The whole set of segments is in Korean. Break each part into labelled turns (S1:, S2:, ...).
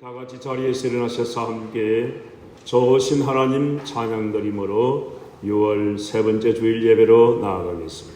S1: 다 같이 자리에서 일어나셔서 함께 좋으신 하나님 찬양드림으로 6월 세 번째 주일 예배로 나아가겠습니다.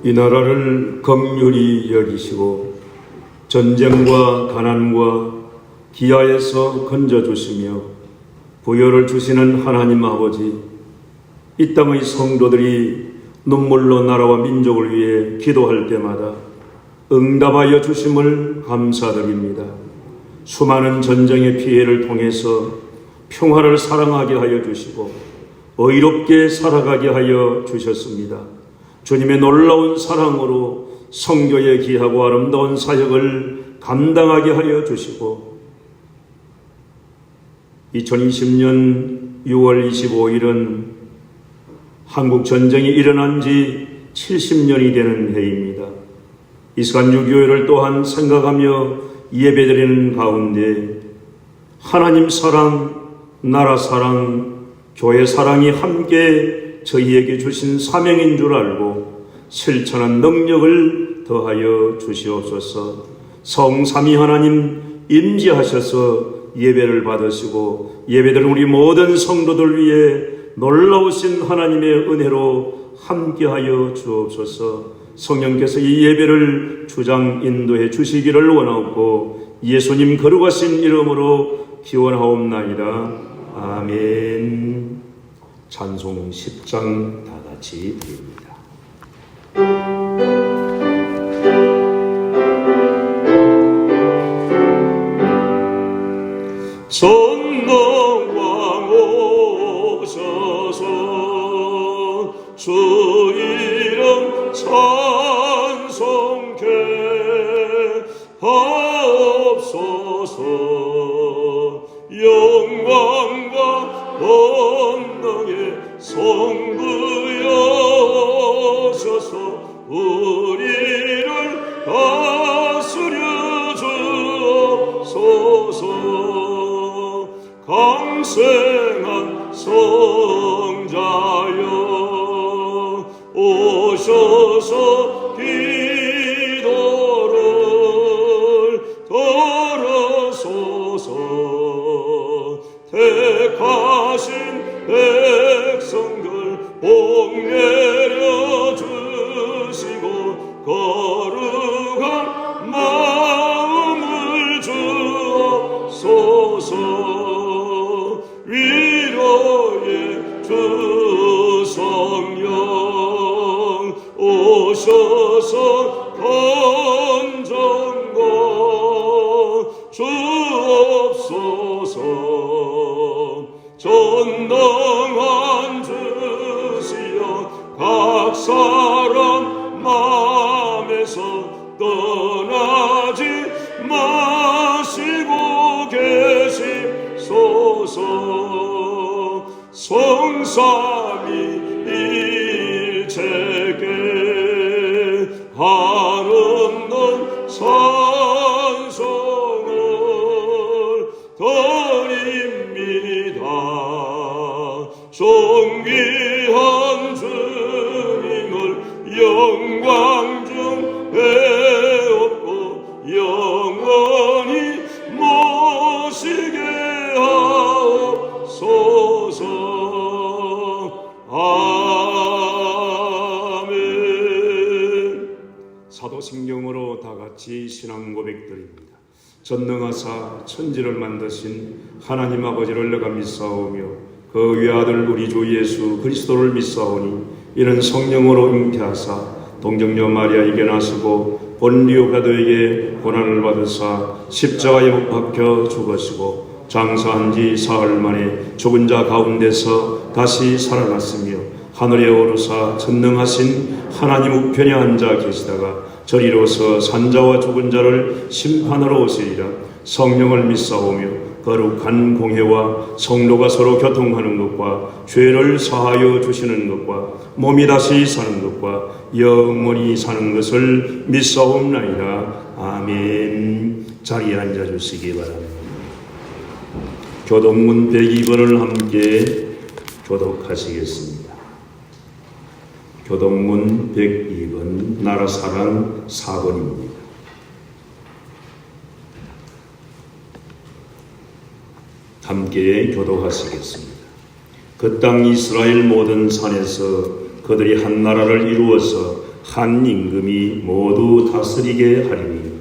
S1: 이 나라를 긍휼히 여기시고 전쟁과 가난과 기아에서 건져주시며 부여를 주시는 하나님 아버지, 이 땅의 성도들이 눈물로 나라와 민족을 위해 기도할 때마다 응답하여 주심을 감사드립니다. 수많은 전쟁의 피해를 통해서 평화를 사랑하게 하여 주시고 의롭게 살아가게 하여 주셨습니다. 주님의 놀라운 사랑으로 성교의 귀하고 아름다운 사역을 감당하게 하여 주시고 2020년 6월 25일은 한국 전쟁이 일어난 지 70년이 되는 해입니다. 이 시간 유교회를 또한 생각하며 예배드리는 가운데 하나님 사랑, 나라 사랑, 교회 사랑이 함께 저희에게 주신 사명인 줄 알고 실천한 능력을 더하여 주시옵소서. 성삼위 하나님 임재하셔서 예배를 받으시고 예배드린 우리 모든 성도들 위해 놀라우신 하나님의 은혜로 함께하여 주옵소서. 성령께서 이 예배를 주장 인도해 주시기를 원하옵고 예수님 거룩하신 이름으로 기원하옵나이다. 아멘. 찬송 10장 다 같이 드립니다. 선동왕 오셔서 주 이름 찬송케 하옵소서. 영광과 권능의 성부여셔서 우리를 다스려 주옵소서. 강생한 성자여 오셔서 기도를 주옵소서. 전능한 주시여 각 사람 마음에서 떠나지 마시고 계시소서. 성삼위 일체계 한없는 찬송을 드립니다. 존귀한 주님을 영광 중에 없고 영원히 모시게 하옵소서. 아멘. 사도신경으로 다같이 신앙 고백드립니다. 전능하사 천지를 만드신 하나님 아버지를 내가 믿사오며 그 외아들 우리 주 예수 그리스도를 믿사오니 이는 성령으로 잉태하사 동정녀 마리아에게 나시고 본디오 빌라도에게 고난을 받으사 십자가에 못 박혀 죽으시고 장사한 지 사흘 만에 죽은 자 가운데서 다시 살아났으며 하늘에 오르사 전능하신 하나님 우편에 앉아 계시다가 저리로서 산자와 죽은 자를 심판하러 오시리라. 성령을 믿사오며 거룩한 공회와 성도가 서로 교통하는 것과 죄를 사하여 주시는 것과 몸이 다시 사는 것과 영원히 사는 것을 믿사옵나이다. 아멘. 자리에 앉아주시기 바랍니다. 교독문 102번을 함께 교독하시겠습니다. 교독문 102번 나라사랑 4번입니다. 함께 교독하시겠습니다. 그 땅 이스라엘 모든 산에서 그들이 한 나라를 이루어서 한 임금이 모두 다스리게 하리니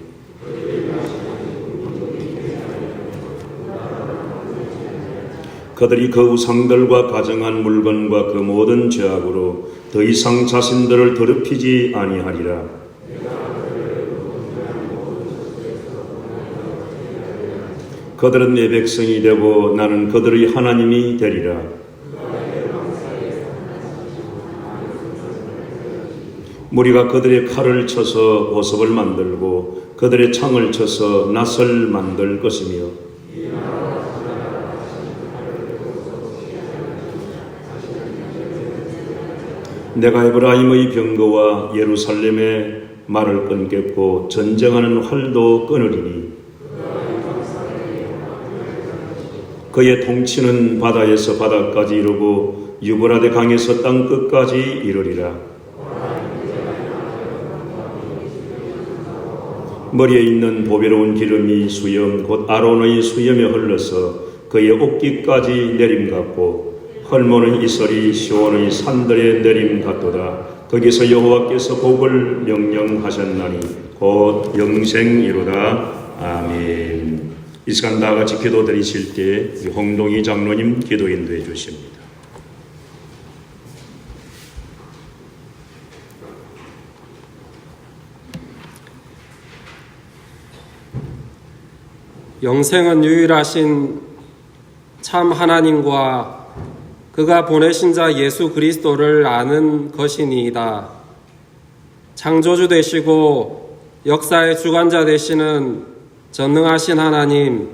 S1: 그들이 그 우상들과 가정한 물건과 그 모든 죄악으로 더 이상 자신들을 더럽히지 아니하리라. 그들은 내 백성이 되고 나는 그들의 하나님이 되리라. 무리가 그들의 칼을 쳐서 보석을 만들고 그들의 창을 쳐서 낫을 만들 것이며 내가 에브라임의 병거와 예루살렘의 말을 끊겠고 전쟁하는 활도 끊으리니 그의 통치는 바다에서 바다까지 이르고 유브라데 강에서 땅 끝까지 이르리라. 머리에 있는 보배로운 기름이 수염 곧 아론의 수염에 흘러서 그의 옷깃까지 내림 같고 헐모는 이슬이 시온의 산들에 내림 같도다. 거기서 여호와께서 복을 명령하셨나니 곧 영생이로다. 아멘. 이 시간 다 같이 기도 드리실 때 홍동희 장로님 기도 인도해 주십니다.
S2: 영생은 유일하신 참 하나님과 그가 보내신 자 예수 그리스도를 아는 것이니이다. 창조주 되시고 역사의 주관자 되시는 전능하신 하나님,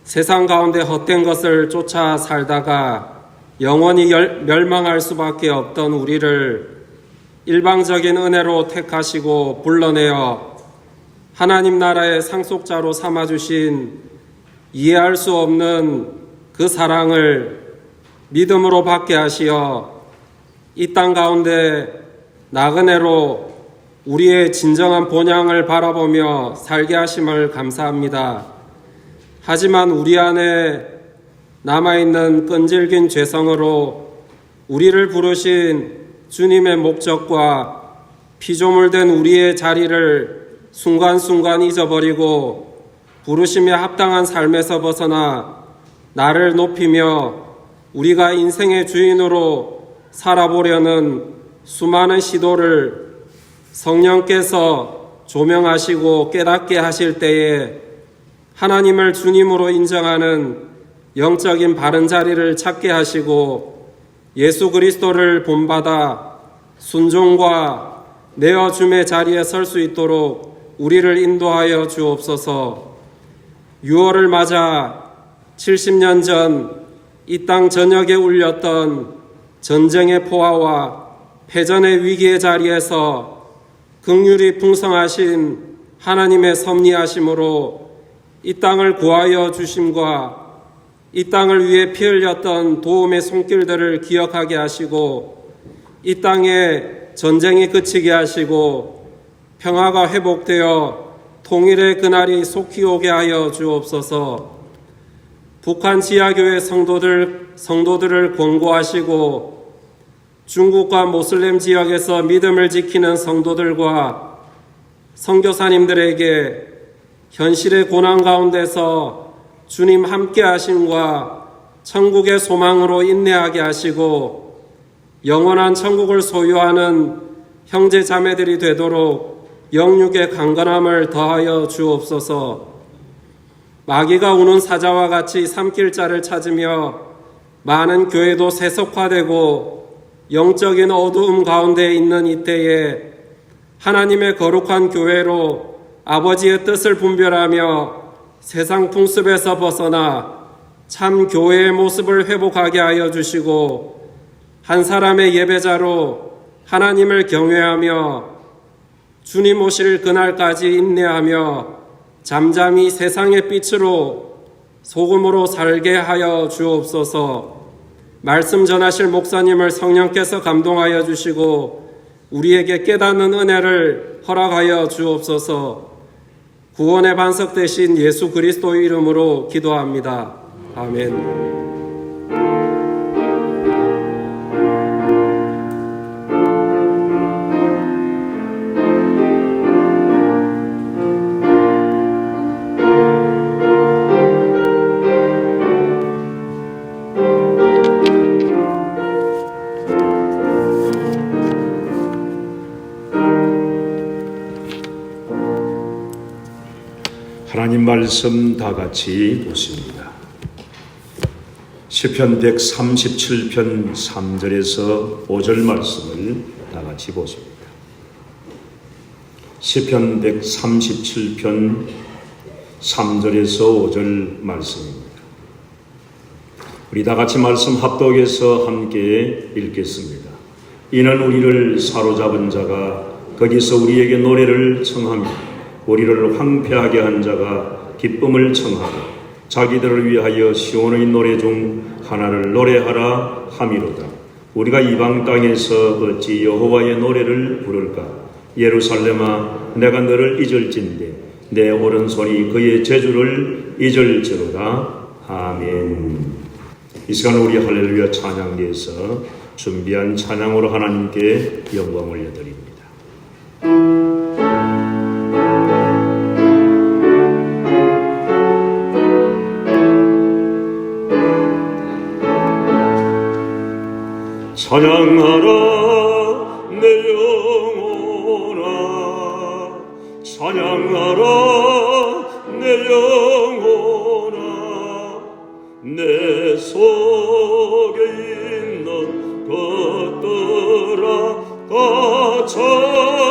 S2: 세상 가운데 헛된 것을 쫓아 살다가 영원히 멸망할 수밖에 없던 우리를 일방적인 은혜로 택하시고 불러내어 하나님 나라의 상속자로 삼아주신 이해할 수 없는 그 사랑을 믿음으로 받게 하시어 이 땅 가운데 나그네로 우리의 진정한 본향을 바라보며 살게 하심을 감사합니다. 하지만 우리 안에 남아있는 끈질긴 죄성으로 우리를 부르신 주님의 목적과 피조물된 우리의 자리를 순간순간 잊어버리고 부르심에 합당한 삶에서 벗어나 나를 높이며 우리가 인생의 주인으로 살아보려는 수많은 시도를 성령께서 조명하시고 깨닫게 하실 때에 하나님을 주님으로 인정하는 영적인 바른 자리를 찾게 하시고 예수 그리스도를 본받아 순종과 내어줌의 자리에 설 수 있도록 우리를 인도하여 주옵소서. 6월을 맞아 70년 전 이 땅 전역에 울렸던 전쟁의 포화와 패전의 위기의 자리에서 긍휼이 풍성하신 하나님의 섭리하심으로 이 땅을 구하여 주심과 이 땅을 위해 피 흘렸던 도움의 손길들을 기억하게 하시고 이 땅에 전쟁이 그치게 하시고 평화가 회복되어 통일의 그날이 속히 오게 하여 주옵소서. 북한 지하교회 성도들을 권고하시고 중국과 모슬렘 지역에서 믿음을 지키는 성도들과 선교사님들에게 현실의 고난 가운데서 주님 함께 하심과 천국의 소망으로 인내하게 하시고 영원한 천국을 소유하는 형제 자매들이 되도록 영육의 강건함을 더하여 주옵소서. 마귀가 우는 사자와 같이 삼킬 자를 찾으며 많은 교회도 세속화되고 영적인 어두움 가운데 있는 이때에 하나님의 거룩한 교회로 아버지의 뜻을 분별하며 세상 풍습에서 벗어나 참 교회의 모습을 회복하게 하여 주시고 한 사람의 예배자로 하나님을 경외하며 주님 오실 그날까지 인내하며 잠잠히 세상의 빛으로 소금으로 살게 하여 주옵소서. 말씀 전하실 목사님을 성령께서 감동하여 주시고 우리에게 깨닫는 은혜를 허락하여 주옵소서. 구원의 반석 되신 예수 그리스도의 이름으로 기도합니다. 아멘.
S1: 하나님 말씀 다 같이 보십니다. 시편 137편 3절에서 5절 말씀을 다 같이 보십니다. 시편 137편 3절에서 5절 말씀입니다. 우리 다 같이 말씀 합독해서 함께 읽겠습니다. 이는 우리를 사로잡은 자가 거기서 우리에게 노래를 청하며 우리를 황폐하게 한 자가 기쁨을 청하고 자기들을 위하여 시온의 노래 중 하나를 노래하라 함이로다. 우리가 이방 땅에서 어찌 여호와의 노래를 부를까? 예루살렘아, 내가 너를 잊을진대 내 오른손이 그의 제주를 잊을지로다. 아멘. 이 시간 우리 할렐루야 찬양대에서 준비한 찬양으로 하나님께 영광을 올려드립니다. 찬양하라 내 영혼아, 찬양하라 내 영혼아, 내 속에 있는 것들아 다 찬양하라.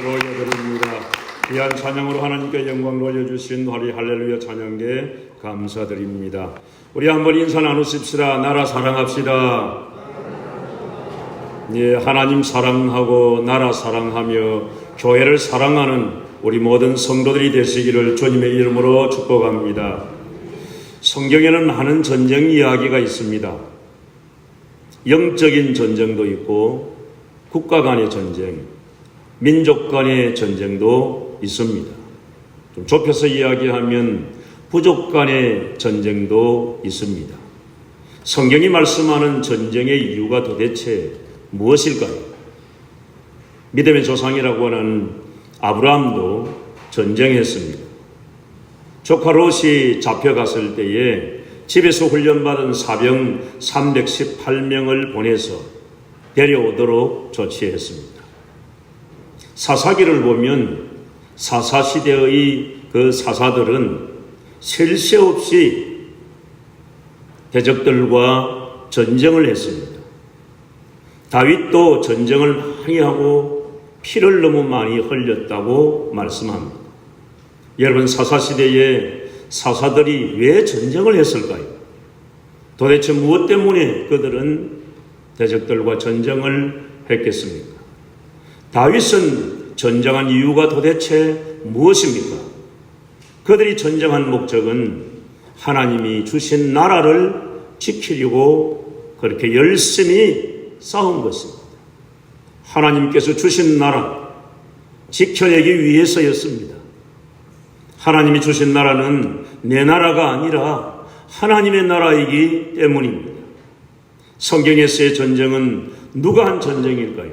S1: 올려드립니다. 귀한 찬양으로 하나님께 영광을 올려주신 화리 할렐루야 찬양대 감사드립니다. 우리 한번 인사 나누십시다. 나라 사랑합시다. 예, 하나님 사랑하고 나라 사랑하며 교회를 사랑하는 우리 모든 성도들이 되시기를 주님의 이름으로 축복합니다. 성경에는 많은 전쟁 이야기가 있습니다. 영적인 전쟁도 있고 국가 간의 전쟁, 민족 간의 전쟁도 있습니다. 좀 좁혀서 이야기하면 부족 간의 전쟁도 있습니다. 성경이 말씀하는 전쟁의 이유가 도대체 무엇일까요? 믿음의 조상이라고 하는 아브라함도 전쟁했습니다. 조카 롯이 잡혀갔을 때에 집에서 훈련받은 사병 318명을 보내서 데려오도록 조치했습니다. 사사기를 보면 사사시대의 그 사사들은 쉴 새 없이 대적들과 전쟁을 했습니다. 다윗도 전쟁을 많이 하고 피를 너무 많이 흘렸다고 말씀합니다. 여러분, 사사시대에 사사들이 왜 전쟁을 했을까요? 도대체 무엇 때문에 그들은 대적들과 전쟁을 했겠습니까? 다윗은 전쟁한 이유가 도대체 무엇입니까? 그들이 전쟁한 목적은 하나님이 주신 나라를 지키려고 그렇게 열심히 싸운 것입니다. 하나님께서 주신 나라 지켜내기 위해서였습니다. 하나님이 주신 나라는 내 나라가 아니라 하나님의 나라이기 때문입니다. 성경에서의 전쟁은 누가 한 전쟁일까요?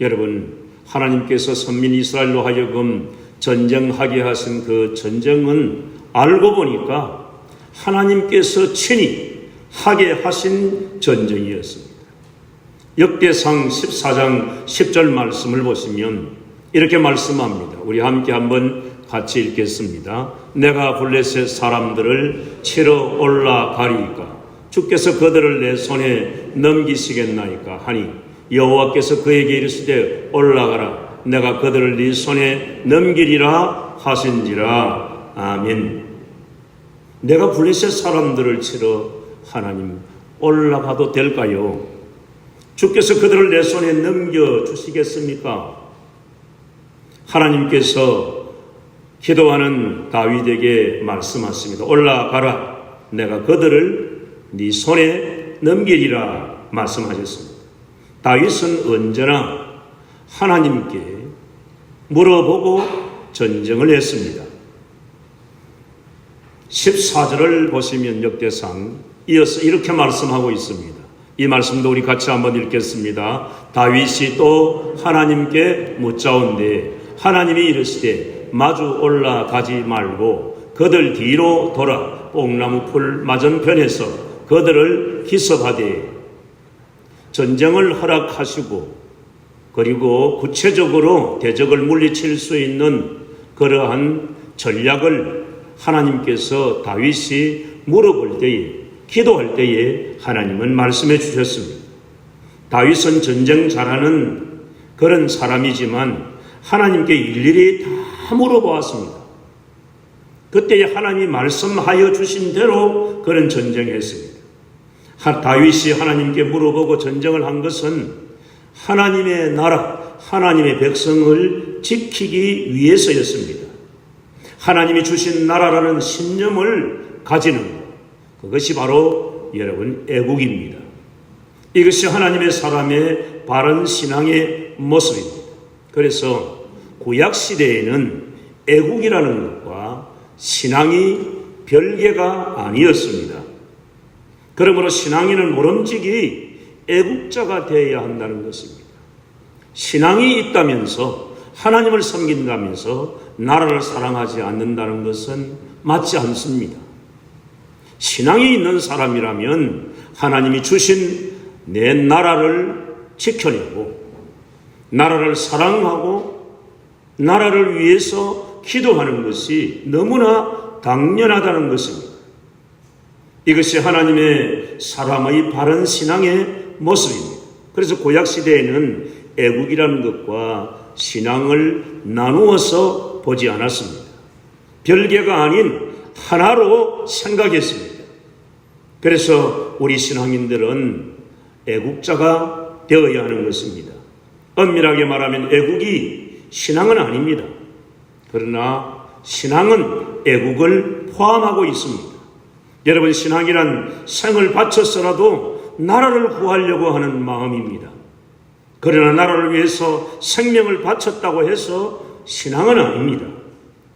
S1: 여러분, 하나님께서 선민 이스라엘로 하여금 전쟁하게 하신 그 전쟁은 알고 보니까 하나님께서 친히 하게 하신 전쟁이었습니다. 역대상 14장 10절 말씀을 보시면 이렇게 말씀합니다. 우리 함께 한번 같이 읽겠습니다. 내가 블레셋 사람들을 치러 올라가리이까 주께서 그들을 내 손에 넘기시겠나이까 하니 여호와께서 그에게 이르시되 올라가라 내가 그들을 네 손에 넘기리라 하신지라. 아멘. 내가 블레셋 사람들을 치러 하나님 올라가도 될까요? 주께서 그들을 내 손에 넘겨주시겠습니까? 하나님께서 기도하는 다윗에게 말씀하십니다. 올라가라 내가 그들을 네 손에 넘기리라 말씀하셨습니다. 다윗은 언제나 하나님께 물어보고 전쟁을 했습니다. 14절을 보시면 역대상 이어서 이렇게 말씀하고 있습니다. 이 말씀도 우리 같이 한번 읽겠습니다. 다윗이 또 하나님께 묻자온대 하나님이 이르시되 마주 올라가지 말고 그들 뒤로 돌아 뽕나무 풀 맞은편에서 그들을 기습하되 전쟁을 허락하시고 그리고 구체적으로 대적을 물리칠 수 있는 그러한 전략을 하나님께서 다윗이 물어볼 때에 기도할 때에 하나님은 말씀해 주셨습니다. 다윗은 전쟁 잘하는 그런 사람이지만 하나님께 일일이 다 물어보았습니다. 그때 하나님이 말씀하여 주신 대로 그런 전쟁했습니다. 다윗이 하나님께 물어보고 전쟁을 한 것은 하나님의 나라, 하나님의 백성을 지키기 위해서였습니다. 하나님이 주신 나라라는 신념을 가지는 것, 그것이 바로 여러분 애국입니다. 이것이 하나님의 사람의 바른 신앙의 모습입니다. 그래서 구약 시대에는 애국이라는 것과 신앙이 별개가 아니었습니다. 그러므로 신앙인은 모름지기 애국자가 되어야 한다는 것입니다. 신앙이 있다면서 하나님을 섬긴다면서 나라를 사랑하지 않는다는 것은 맞지 않습니다. 신앙이 있는 사람이라면 하나님이 주신 내 나라를 지켜내고 나라를 사랑하고 나라를 위해서 기도하는 것이 너무나 당연하다는 것입니다. 이것이 하나님의 사람의 바른 신앙의 모습입니다. 그래서 구약시대에는 애국이라는 것과 신앙을 나누어서 보지 않았습니다. 별개가 아닌 하나로 생각했습니다. 그래서 우리 신앙인들은 애국자가 되어야 하는 것입니다. 엄밀하게 말하면 애국이 신앙은 아닙니다. 그러나 신앙은 애국을 포함하고 있습니다. 여러분, 신앙이란 생을 바쳐서라도 나라를 구하려고 하는 마음입니다. 그러나 나라를 위해서 생명을 바쳤다고 해서 신앙은 아닙니다.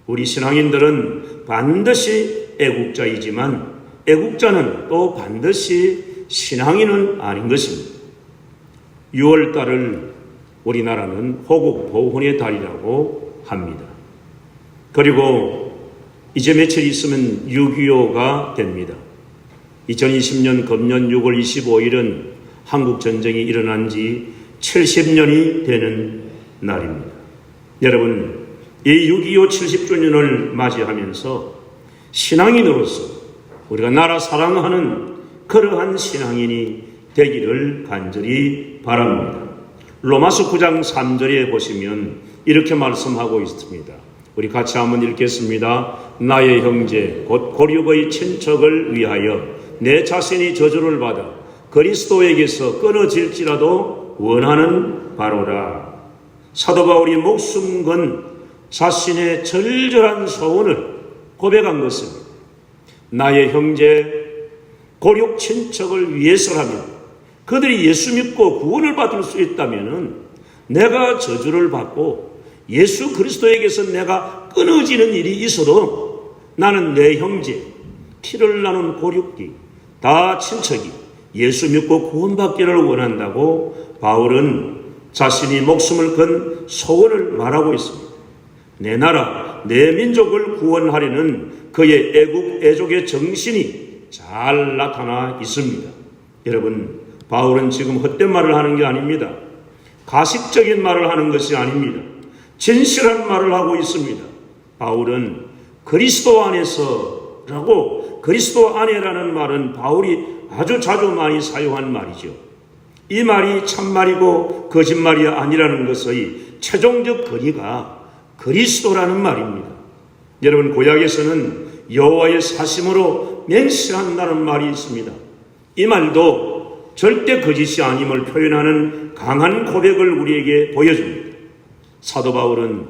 S1: 우리 신앙인들은 반드시 애국자이지만 애국자는 또 반드시 신앙인은 아닌 것입니다. 6월달을 우리나라는 호국 보훈의 달이라고 합니다. 그리고 이제 며칠 있으면 6.25가 됩니다. 2020년 금년 6월 25일은 한국 전쟁이 일어난 지 70년이 되는 날입니다. 여러분, 이 6.25 70주년을 맞이하면서 신앙인으로서 우리가 나라 사랑하는 그러한 신앙인이 되기를 간절히 바랍니다. 로마서 9장 3절에 보시면 이렇게 말씀하고 있습니다. 우리 같이 한번 읽겠습니다. 나의 형제 곧 고륙의 친척을 위하여 내 자신이 저주를 받아 그리스도에게서 끊어질지라도 원하는 바로라. 사도 바울이 목숨 건 자신의 절절한 소원을 고백한 것입니다. 나의 형제 고륙 친척을 위해서라면, 그들이 예수 믿고 구원을 받을 수 있다면 내가 저주를 받고 예수 그리스도에게서 내가 끊어지는 일이 있어도 나는 내 형제, 피를 나눈 고륙이 다 친척이 예수 믿고 구원받기를 원한다고 바울은 자신이 목숨을 건 소원을 말하고 있습니다. 내 나라, 내 민족을 구원하려는 그의 애국, 애족의 정신이 잘 나타나 있습니다. 여러분, 바울은 지금 헛된 말을 하는 게 아닙니다. 가식적인 말을 하는 것이 아닙니다. 진실한 말을 하고 있습니다. 바울은 그리스도 안에서라고, 그리스도 안에라는 말은 바울이 아주 자주 많이 사용한 말이죠. 이 말이 참말이고 거짓말이 아니라는 것의 최종적 거리가 그리스도라는 말입니다. 여러분, 구약에서는 여호와의 사심으로 맹세한다는 말이 있습니다. 이 말도 절대 거짓이 아님을 표현하는 강한 고백을 우리에게 보여줍니다. 사도 바울은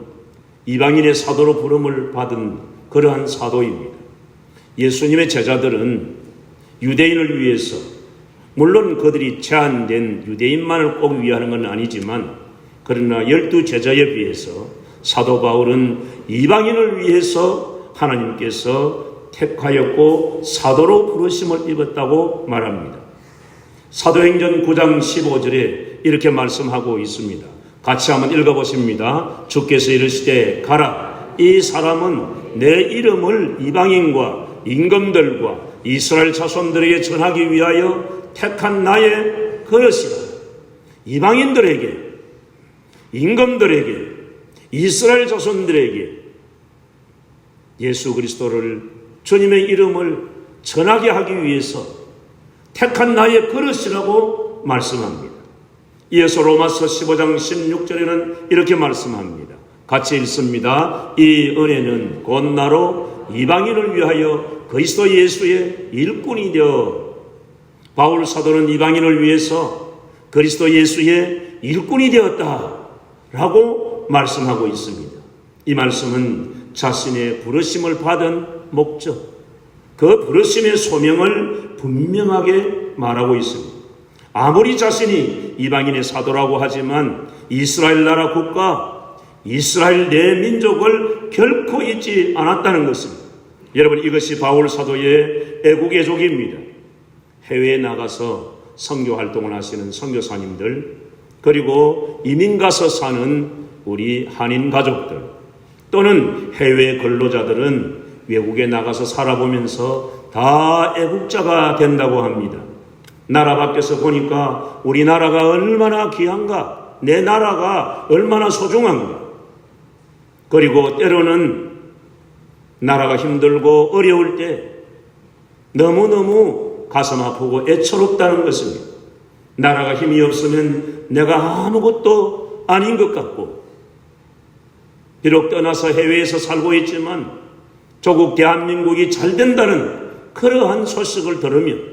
S1: 이방인의 사도로 부름을 받은 그러한 사도입니다. 예수님의 제자들은 유대인을 위해서, 물론 그들이 제한된 유대인만을 꼭 위하는 건 아니지만, 그러나 12 제자에 비해서 사도 바울은 이방인을 위해서 하나님께서 택하였고 사도로 부르심을 입었다고 말합니다. 사도행전 9장 15절에 이렇게 말씀하고 있습니다. 같이 한번 읽어보십니다. 주께서 이르시되 가라, 이 사람은 내 이름을 이방인과 임금들과 이스라엘 자손들에게 전하기 위하여 택한 나의 그릇이라. 이방인들에게, 임금들에게, 이스라엘 자손들에게 예수 그리스도를, 주님의 이름을 전하게 하기 위해서 택한 나의 그릇이라고 말씀합니다. 이어서 로마서 15장 16절에는 이렇게 말씀합니다. 같이 읽습니다. 이 은혜는 곧 나로 이방인을 위하여 그리스도 예수의 일꾼이 되어, 바울 사도는 이방인을 위해서 그리스도 예수의 일꾼이 되었다라고 말씀하고 있습니다. 이 말씀은 자신의 부르심을 받은 목적, 그 부르심의 소명을 분명하게 말하고 있습니다. 아무리 자신이 이방인의 사도라고 하지만 이스라엘 나라 국가, 이스라엘 내 민족을 결코 잊지 않았다는 것입니다. 여러분, 이것이 바울 사도의 애국 애족입니다. 해외에 나가서 선교 활동을 하시는 선교사님들, 그리고 이민 가서 사는 우리 한인 가족들, 또는 해외 근로자들은 외국에 나가서 살아보면서 다 애국자가 된다고 합니다. 나라 밖에서 보니까 우리 나라가 얼마나 귀한가, 내 나라가 얼마나 소중한가. 그리고 때로는 나라가 힘들고 어려울 때 너무너무 가슴 아프고 애처롭다는 것입니다. 나라가 힘이 없으면 내가 아무것도 아닌 것 같고, 비록 떠나서 해외에서 살고 있지만 조국 대한민국이 잘 된다는 그러한 소식을 들으면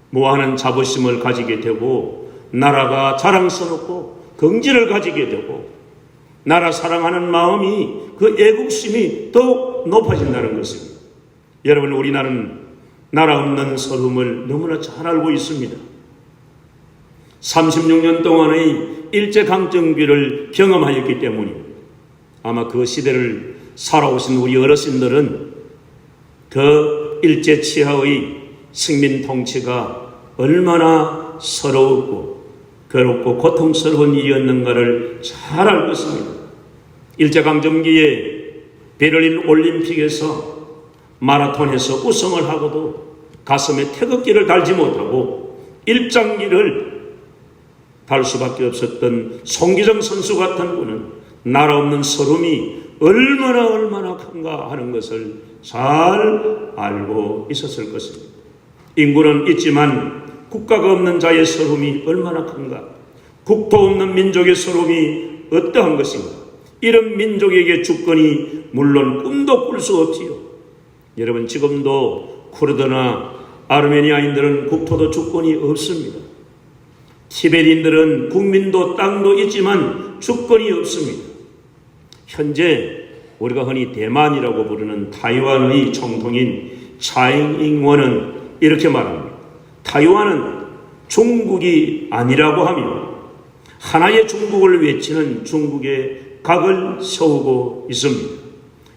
S1: 무한한 자부심을 가지게 되고 나라가 자랑스럽고 긍지를 가지게 되고 나라 사랑하는 마음이 그 애국심이 더욱 높아진다는 것입니다. 여러분, 우리나라는 나라 없는 서름을 너무나 잘 알고 있습니다. 36년 동안의 일제강점기를 경험하였기 때문입니다. 아마 그 시대를 살아오신 우리 어르신들은 그 일제 치하의 식민 통치가 얼마나 서러웠고 괴롭고 고통스러운 일이었는가를 잘 알고 있습니다. 일제강점기에 베를린 올림픽에서 마라톤에서 우승을 하고도 가슴에 태극기를 달지 못하고 일장기를 달 수밖에 없었던 송기정 선수 같은 분은 나라 없는 서름이 얼마나 큰가 하는 것을 잘 알고 있었을 것입니다. 인구는 있지만 국가가 없는 자의 서름이 얼마나 큰가, 국토 없는 민족의 서름이 어떠한 것인가, 이런 민족에게 주권이 물론 꿈도 꿀 수 없지요. 여러분, 지금도 쿠르드나 아르메니아인들은 국토도 주권이 없습니다. 티베리인들은 국민도 땅도 있지만 주권이 없습니다. 현재 우리가 흔히 대만이라고 부르는 타이완의 총통인 차잉잉원은 이렇게 말합니다. 타이완은 중국이 아니라고 하며 하나의 중국을 외치는 중국의 각을 세우고 있습니다.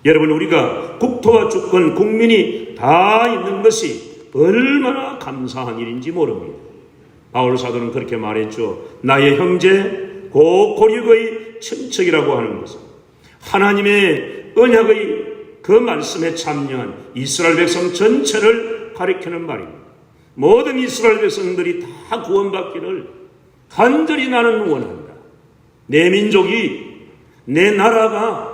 S1: 여러분, 우리가 국토와 주권, 국민이 다 있는 것이 얼마나 감사한 일인지 모릅니다. 바울 사도는 그렇게 말했죠. 나의 형제 곧 고륙의 친척이라고 하는 것은 하나님의 언약의 그 말씀에 참여한 이스라엘 백성 전체를 가리키는 말입니다. 모든 이스라엘 백성들이 다 구원받기를 간절히 나는 원한다. 내 민족이, 내 나라가,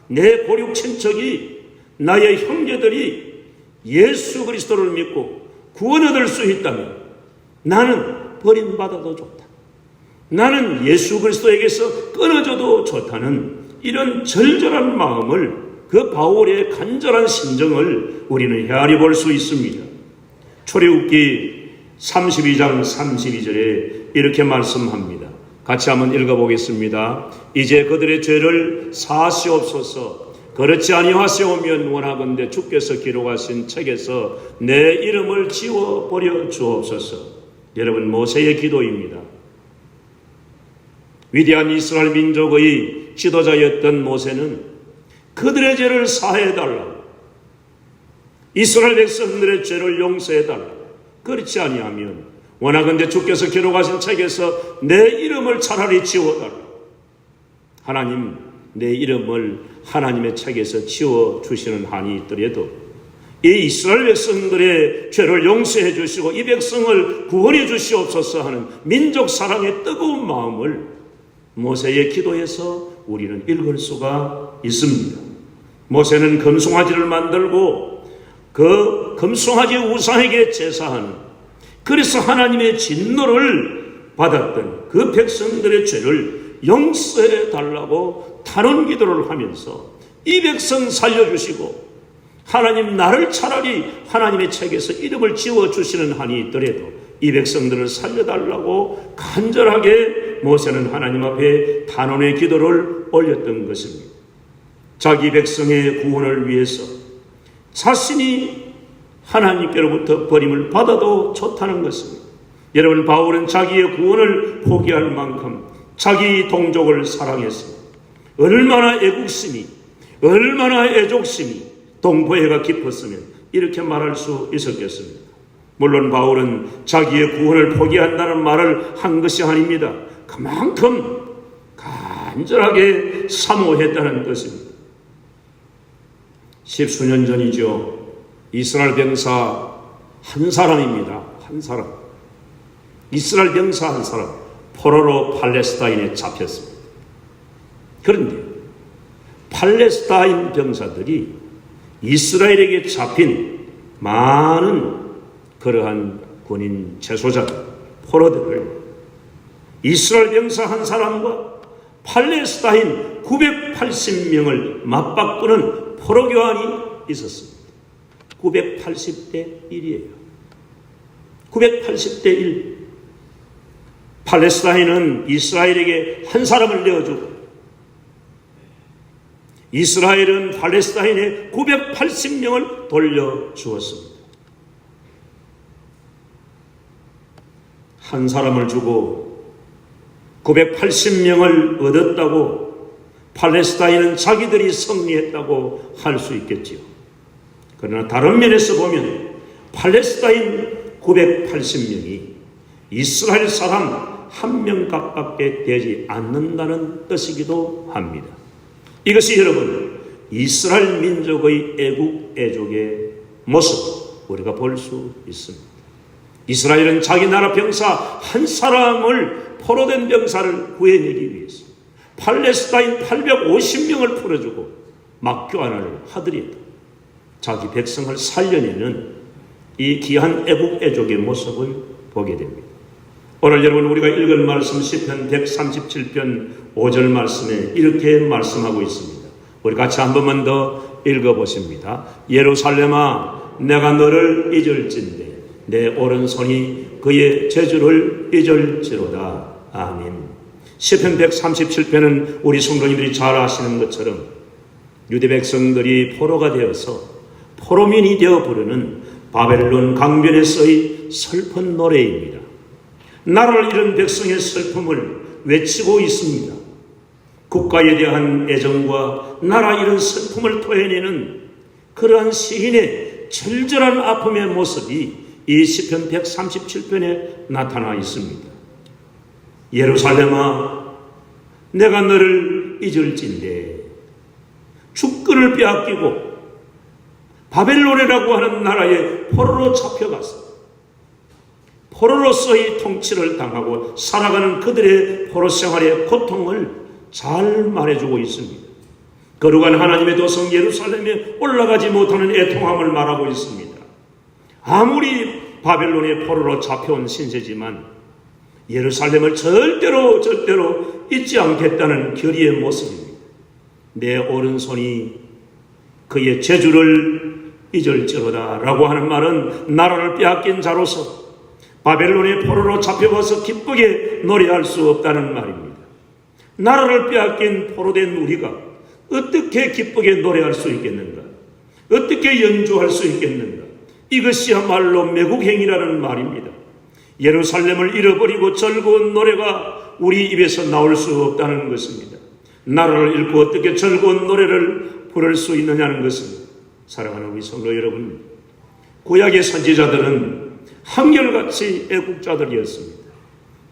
S1: 내 고륙 친척이, 나의 형제들이 예수 그리스도를 믿고 구원 얻을 수 있다면 나는 버림받아도 좋다. 나는 예수 그리스도에게서 끊어져도 좋다는 이런 절절한 마음을, 그 바울의 간절한 심정을 우리는 헤아려 볼 수 있습니다. 출애굽기 32장 32절에 이렇게 말씀합니다. 같이 한번 읽어보겠습니다. 이제 그들의 죄를 사하시옵소서. 그렇지 아니하시오면 원하건대 주께서 기록하신 책에서 내 이름을 지워버려 주옵소서. 여러분, 모세의 기도입니다. 위대한 이스라엘 민족의 지도자였던 모세는 그들의 죄를 사해달라고, 이스라엘 백성들의 죄를 용서해달라고, 그렇지 아니하면 원하건대 주께서 기록하신 책에서 내 이름을 차라리 지워달라고. 하나님, 내 이름을 하나님의 책에서 지워주시는 한이 있더라도 이 이스라엘 백성들의 죄를 용서해 주시고 이 백성을 구원해 주시옵소서 하는 민족 사랑의 뜨거운 마음을 모세의 기도에서 우리는 읽을 수가 있습니다. 모세는 금송아지를 만들고 그 금송아지 우상에게 제사하는, 그래서 하나님의 진노를 받았던 그 백성들의 죄를 용서해 달라고 단언 기도를 하면서 이 백성 살려주시고 하나님, 나를 차라리 하나님의 책에서 이름을 지워주시는 한이 있더라도 이 백성들을 살려달라고 간절하게 모세는 하나님 앞에 단언의 기도를 올렸던 것입니다. 자기 백성의 구원을 위해서 자신이 하나님께로부터 버림을 받아도 좋다는 것입니다. 여러분, 바울은 자기의 구원을 포기할 만큼 자기 동족을 사랑했습니다. 얼마나 애국심이, 얼마나 애족심이, 동포애가 깊었으면 이렇게 말할 수 있었겠습니까? 물론 바울은 자기의 구원을 포기한다는 말을 한 것이 아닙니다. 그만큼 간절하게 사모했다는 것입니다. 십수년 전이죠. 이스라엘 병사 한 사람입니다. 한 사람. 이스라엘 병사 한 사람, 포로로 팔레스타인에 잡혔습니다. 그런데 팔레스타인 병사들이 이스라엘에게 잡힌 많은 그러한 군인 재소자, 포로들을 이스라엘 병사 한 사람과 팔레스타인 980명을 맞바꾸는 포로교환이 있었습니다. 980대 1이에요. 980대 1. 팔레스타인은 이스라엘에게 한 사람을 내어주고 이스라엘은 팔레스타인에 980명을 돌려주었습니다. 한 사람을 주고 980명을 얻었다고 팔레스타인은 자기들이 승리했다고 할 수 있겠지요. 그러나 다른 면에서 보면 팔레스타인 980명이 이스라엘 사람 1명 값밖에 되지 않는다는 뜻이기도 합니다. 이것이 여러분 이스라엘 민족의 애국 애족의 모습 우리가 볼 수 있습니다. 이스라엘은 자기 나라 병사 한 사람을 포로된 병사를 구해내기 위해서 팔레스타인 850명을 풀어주고 막교환을 하더라도 자기 백성을 살려내는 이 귀한 애국 애족의 모습을 보게 됩니다. 오늘 여러분 우리가 읽은 말씀 시편 137편 5절 말씀에 이렇게 말씀하고 있습니다. 우리 같이 한 번만 더 읽어보십니다. 예루살렘아 내가 너를 잊을진대 내 오른손이 그의 재주를 잊을지로다. 아멘. 시편 137편은 우리 성도님들이 잘 아시는 것처럼 유대 백성들이 포로가 되어서 포로민이 되어 부르는 바벨론 강변에서의 슬픈 노래입니다. 나라를 잃은 백성의 슬픔을 외치고 있습니다. 국가에 대한 애정과 나라 잃은 슬픔을 토해내는 그러한 시인의 절절한 아픔의 모습이 이 시편 137편에 나타나 있습니다. 예루살렘아 내가 너를 잊을진대 주권을 빼앗기고 바벨론이라고 하는 나라에 포로로 잡혀갔어. 포로로서의 통치를 당하고 살아가는 그들의 포로 생활의 고통을 잘 말해주고 있습니다. 거룩한 하나님의 도성 예루살렘에 올라가지 못하는 애통함을 말하고 있습니다. 아무리 바벨론의 포로로 잡혀온 신세지만 예루살렘을 절대로 잊지 않겠다는 결의의 모습입니다. 내 오른손이 그의 재주를 잊을지로다 라고 하는 말은 나라를 빼앗긴 자로서 바벨론의 포로로 잡혀와서 기쁘게 노래할 수 없다는 말입니다. 나라를 빼앗긴 포로된 우리가 어떻게 기쁘게 노래할 수 있겠는가? 어떻게 연주할 수 있겠는가? 이것이야말로 매국행위라는 말입니다. 예루살렘을 잃어버리고 즐거운 노래가 우리 입에서 나올 수 없다는 것입니다. 나라를 잃고 어떻게 즐거운 노래를 부를 수 있느냐는 것입니다. 사랑하는 우리 성도 여러분, 구약의 선지자들은 한결같이 애국자들이었습니다.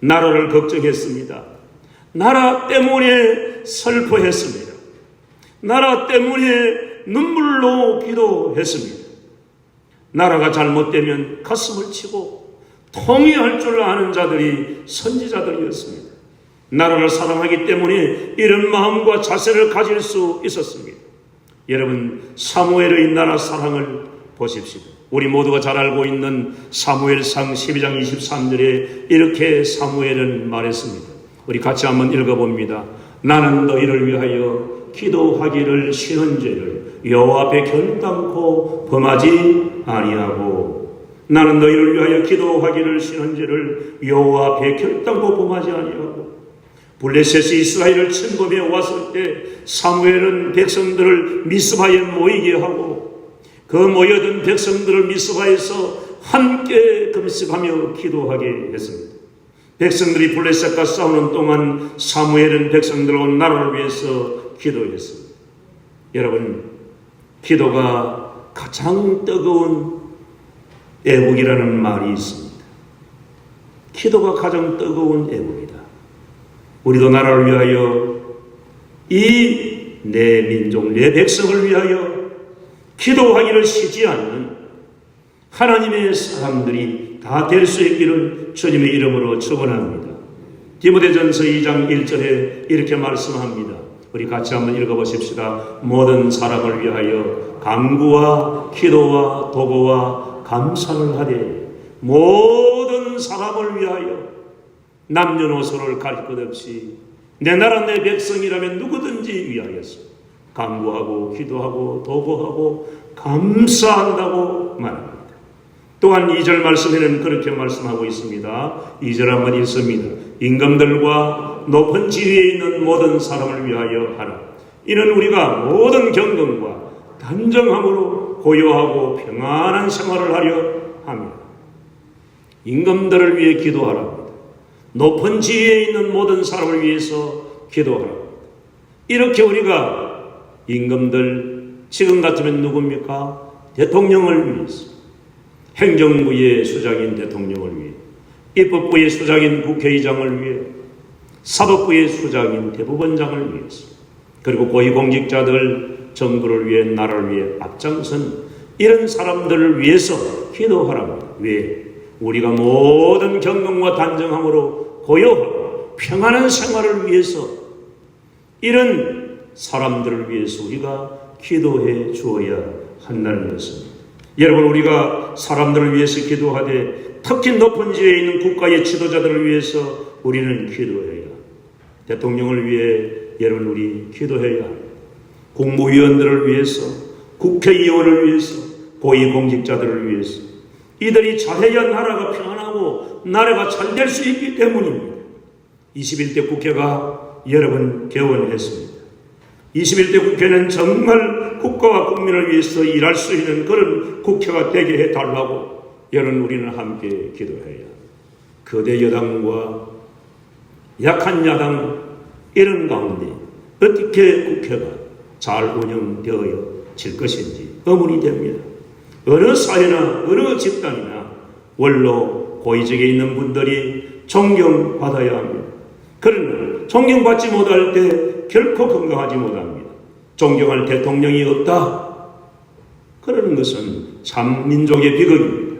S1: 나라를 걱정했습니다. 나라 때문에 슬퍼했습니다. 나라 때문에 눈물로 기도했습니다. 나라가 잘못되면 가슴을 치고 통회할 줄 아는 자들이 선지자들이었습니다. 나라를 사랑하기 때문에 이런 마음과 자세를 가질 수 있었습니다. 여러분, 사무엘의 나라 사랑을 보십시오. 우리 모두가 잘 알고 있는 사무엘상 12장 23절에 이렇게 사무엘은 말했습니다. 우리 같이 한번 읽어봅니다. 나는 너희를 위하여 기도하기를 쉬는 죄를 여호와 앞에 결단코 범하지 아니하고 나는 너희를 위하여 기도하기를 쉬는 죄를 여호와 앞에 결단코 범하지 아니하고 블레셋이 이스라엘을 침범해 왔을 때 사무엘은 백성들을 미스바에 모이게 하고 그 모여든 백성들을 미스바에서 함께 금식하며 기도하게 했습니다. 백성들이 블레셋과 싸우는 동안 사무엘은 백성들과 나라를 위해서 기도했습니다. 여러분, 기도가 가장 뜨거운 애국이라는 말이 있습니다. 기도가 가장 뜨거운 애국이다. 우리도 나라를 위하여 이 내 민족, 내 백성을 위하여 기도하기를 쉬지 않는 하나님의 사람들이 다 될 수 있기를 주님의 이름으로 축원합니다. 디모데전서 2장 1절에 이렇게 말씀합니다. 우리 같이 한번 읽어보십시다. 모든 사람을 위하여 간구와 기도와 도구와 감사를 하되 모든 사람을 위하여 남녀노소를 가릴 것 없이 내 나라 내 백성이라면 누구든지 위하여서 간구하고 기도하고 도구하고 감사한다고 말합니다. 또한 2절 말씀에는 그렇게 말씀하고 있습니다. 2절 한번 읽습니다. 임금들과 높은 지위에 있는 모든 사람을 위하여 하라. 이는 우리가 모든 경건과 단정함으로 고요하고 평안한 생활을 하려 하며 임금들을 위해 기도하라. 높은 지위에 있는 모든 사람을 위해서 기도하라. 이렇게 우리가 임금들, 지금 같으면 누굽니까? 대통령을 위해서, 행정부의 수장인 대통령을 위해, 입법부의 수장인 국회의장을 위해, 사법부의 수장인 대법원장을 위해서, 그리고 고위공직자들, 정부를 위해, 나라를 위해 앞장선 이런 사람들을 위해서 기도하랍니다. 왜? 우리가 모든 경건과 단정함으로 고요하고 평안한 생활을 위해서 이런 사람들을 위해서 우리가 기도해 주어야 한다는 것입니다. 여러분, 우리가 사람들을 위해서 기도하되 특히 높은 지위에 있는 국가의 지도자들을 위해서 우리는 기도해야, 대통령을 위해 여러분 우리 기도해야 합니다. 국무위원들을 위해서, 국회의원을 위해서, 고위공직자들을 위해서 이들이 잘해야 나라가 평안하고 나라가 잘 될 수 있기 때문입니다. 21대 국회가 여러분 개원했습니다. 21대 국회는 정말 국가와 국민을 위해서 일할 수 있는 그런 국회가 되게 해달라고 여러분 우리는 함께 기도해야, 거대 여당과 약한 야당 이런 가운데 어떻게 국회가 잘 운영되어질 것인지 의문이 됩니다. 어느 사회나 어느 집단이나 원로 고위직에 있는 분들이 존경받아야 합니다. 그러나 존경받지 못할 때 결코 건강하지 못합니다. 존경할 대통령이 없다, 그러는 것은 참 민족의 비극입니다.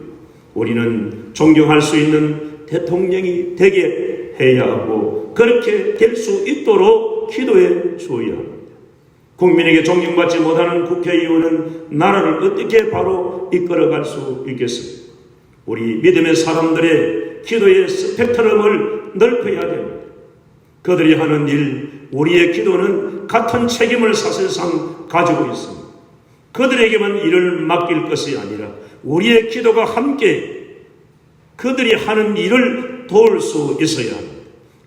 S1: 우리는 존경할 수 있는 대통령이 되게 해야 하고 그렇게 될 수 있도록 기도해 주어야 합니다. 국민에게 존경받지 못하는 국회의원은 나라를 어떻게 바로 이끌어갈 수 있겠습니까? 우리 믿음의 사람들의 기도의 스펙트럼을 넓혀야 됩니다. 그들이 하는 일, 우리의 기도는 같은 책임을 사실상 가지고 있습니다. 그들에게만 일을 맡길 것이 아니라 우리의 기도가 함께 그들이 하는 일을 도울 수 있어야 합니다.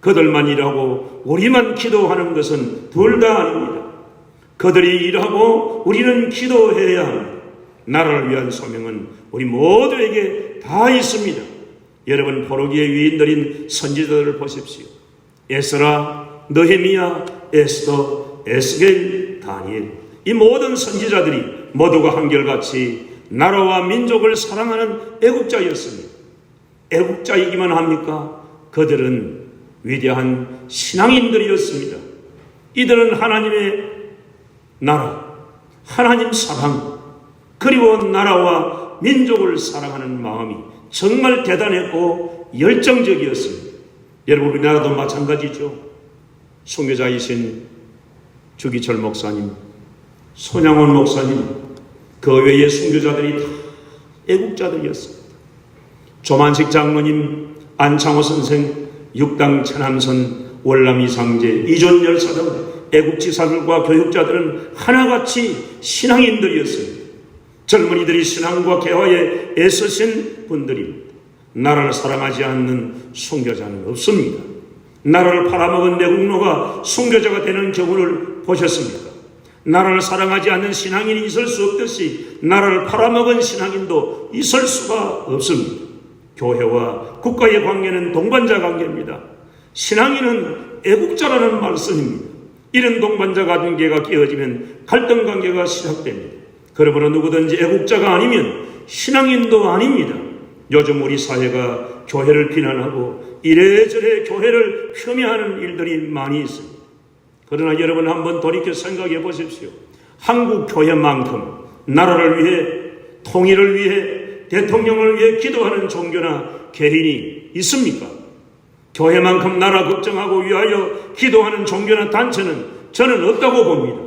S1: 그들만 일하고 우리만 기도하는 것은 둘 다 아닙니다. 그들이 일하고 우리는 기도해야 합니다. 나라를 위한 소명은 우리 모두에게 다 있습니다. 여러분, 포로기의 위인들인 선지자들을 보십시오. 에스라, 느헤미야, 에스더, 에스겔, 다니엘, 이 모든 선지자들이 모두가 한결같이 나라와 민족을 사랑하는 애국자였습니다. 애국자이기만 합니까? 그들은 위대한 신앙인들이었습니다. 이들은 하나님의 나라, 하나님 사랑, 그리고 나라와 민족을 사랑하는 마음이 정말 대단했고 열정적이었습니다. 여러분, 우리나라도 마찬가지죠. 선교자이신 주기철 목사님, 손양원 목사님, 그 외의 선교자들이 다 애국자들이었습니다. 조만식 장로님, 안창호 선생, 육당 천암선, 월남 이상제, 이존 열사 등 애국지사들과 교육자들은 하나같이 신앙인들이었습니다. 젊은이들이 신앙과 개화에 애쓰신 분들입니다. 나라를 사랑하지 않는 선교자는 없습니다. 나라를 팔아먹은 내국노가 선교자가 되는 경우를 보셨습니까? 나라를 사랑하지 않는 신앙인이 있을 수 없듯이 나라를 팔아먹은 신앙인도 있을 수가 없습니다. 교회와 국가의 관계는 동반자 관계입니다. 신앙인은 애국자라는 말씀입니다. 이런 동반자 관계가 깨어지면 갈등 관계가 시작됩니다. 그러므로 누구든지 애국자가 아니면 신앙인도 아닙니다. 요즘 우리 사회가 교회를 비난하고 이래저래 교회를 폄훼하는 일들이 많이 있습니다. 그러나 여러분, 한번 돌이켜 생각해 보십시오. 한국 교회만큼 나라를 위해, 통일을 위해, 대통령을 위해 기도하는 종교나 개인이 있습니까? 교회만큼 나라 걱정하고 위하여 기도하는 종교나 단체는 저는 없다고 봅니다.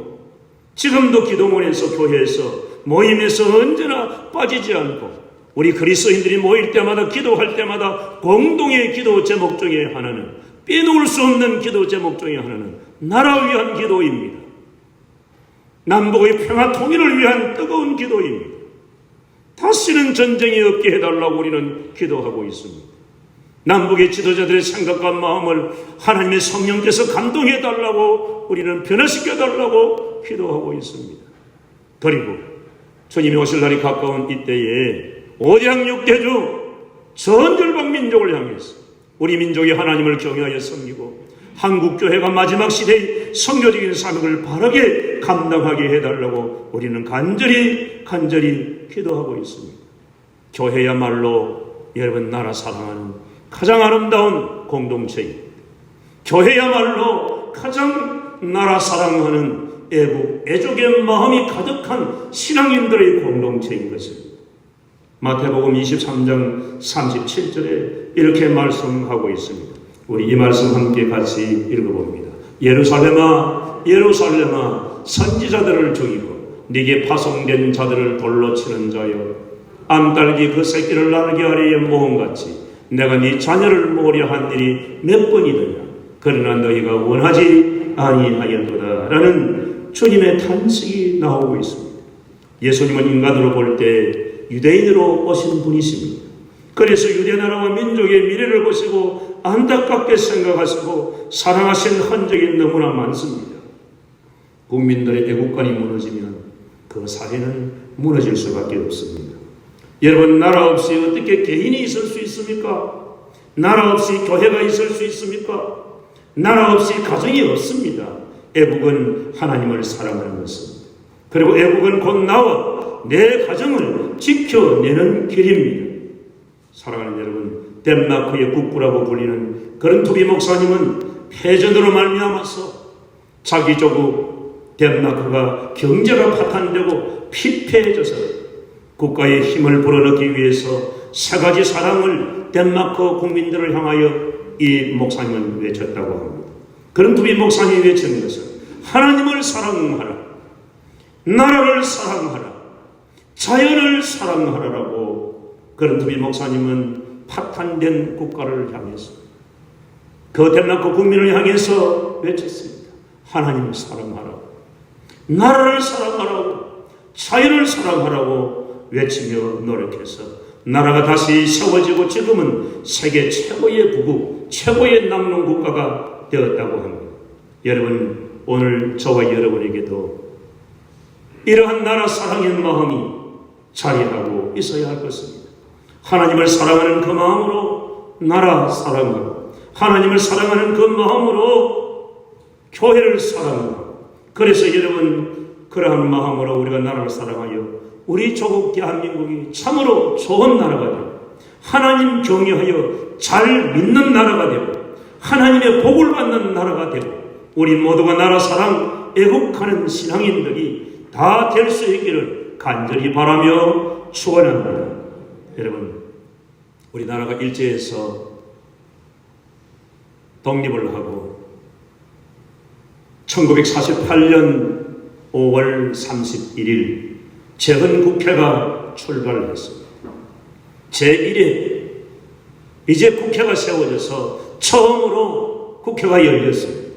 S1: 지금도 기도원에서, 교회에서, 모임에서 언제나 빠지지 않고 우리 그리스도인들이 모일 때마다, 기도할 때마다 공동의 기도 제목 중에 하나는 빼놓을 수 없는 기도 제목 중에 하나는 나라를 위한 기도입니다. 남북의 평화 통일을 위한 뜨거운 기도입니다. 다시는 전쟁이 없게 해달라고 우리는 기도하고 있습니다. 남북의 지도자들의 생각과 마음을 하나님의 성령께서 감동해달라고 우리는 변화시켜달라고 기도하고 있습니다. 그리고 주님이 오실 날이 가까운 이때에 오대양 6대주 전 열방 민족을 향해서 우리 민족이 하나님을 경외하여 섬기고 한국교회가 마지막 시대의 선교적인 사명을 바르게 감당하게 해달라고 우리는 간절히 기도하고 있습니다. 교회야말로 여러분 나라 사랑하는 가장 아름다운 공동체입니다. 교회야말로 가장 나라 사랑하는 애국의 마음이 가득한 신앙인들의 공동체인 것입니다. 마태복음 23장 37절에 이렇게 말씀하고 있습니다. 우리 이 말씀 함께 같이 읽어봅니다. 예루살렘아 예루살렘아 선지자들을 죽이고 네게 파송된 자들을 돌로 치는 자여 암딸기 그 새끼를 나르게 하리의 모험같이 내가 네 자녀를 모으려 한 일이 몇 번이더냐 그러나 너희가 원하지 아니하였도다 라는 주님의 탄식이 나오고 있습니다. 예수님은 인간으로 볼 때 유대인으로 오신 분이십니다. 그래서 유대나라와 민족의 미래를 보시고 안타깝게 생각하시고 사랑하신 흔적이 너무나 많습니다. 국민들의 애국관이 무너지면 그 사회는 무너질 수밖에 없습니다. 여러분 나라 없이 어떻게 개인이 있을 수 있습니까? 나라 없이 교회가 있을 수 있습니까? 나라 없이 가정이 없습니다. 애국은 하나님을 사랑하는 것입니다. 그리고 애국은 곧 나와 내 가정을 지켜내는 길입니다. 사랑하는 여러분, 덴마크의 국부라고 불리는 그런투비 목사님은 패전으로 말미암아서 자기 조국 덴마크가 경제가 파탄되고 피폐해져서 국가의 힘을 불어넣기 위해서 세 가지 사랑을 덴마크 국민들을 향하여 이 목사님은 외쳤다고 합니다. 그런투비 목사님이 외친 것은 하나님을 사랑하라, 나라를 사랑하라, 자연을 사랑하라라고 그런투비 목사님은 파탄된 국가를 향해서 그 덴마크 국민을 향해서 외쳤습니다. 하나님을 사랑하라고, 나라를 사랑하라고, 자연을 사랑하라고 외치며 노력해서 나라가 다시 세워지고 지금은 세계 최고의 부국, 최고의 남론 국가가 되었다고 합니다. 여러분, 오늘 저와 여러분에게도 이러한 나라 사랑의 마음이 자리하고 있어야 할 것입니다. 하나님을 사랑하는 그 마음으로 나라 사랑하고 하나님을 사랑하는 그 마음으로 교회를 사랑하고, 그래서 여러분 그러한 마음으로 우리가 나라를 사랑하여 우리 조국 대한민국이 참으로 좋은 나라가 되고 하나님 경외하여 잘 믿는 나라가 되고 하나님의 복을 받는 나라가 되고 우리 모두가 나라 사랑 애국하는 신앙인들이 다 될 수 있기를 간절히 바라며 축원합니다. 여러분, 우리나라가 일제에서 독립을 하고 1948년 5월 31일 재헌국회가 출발을 했습니다. 제1회 이제 국회가 세워져서 처음으로 국회가 열렸습니다.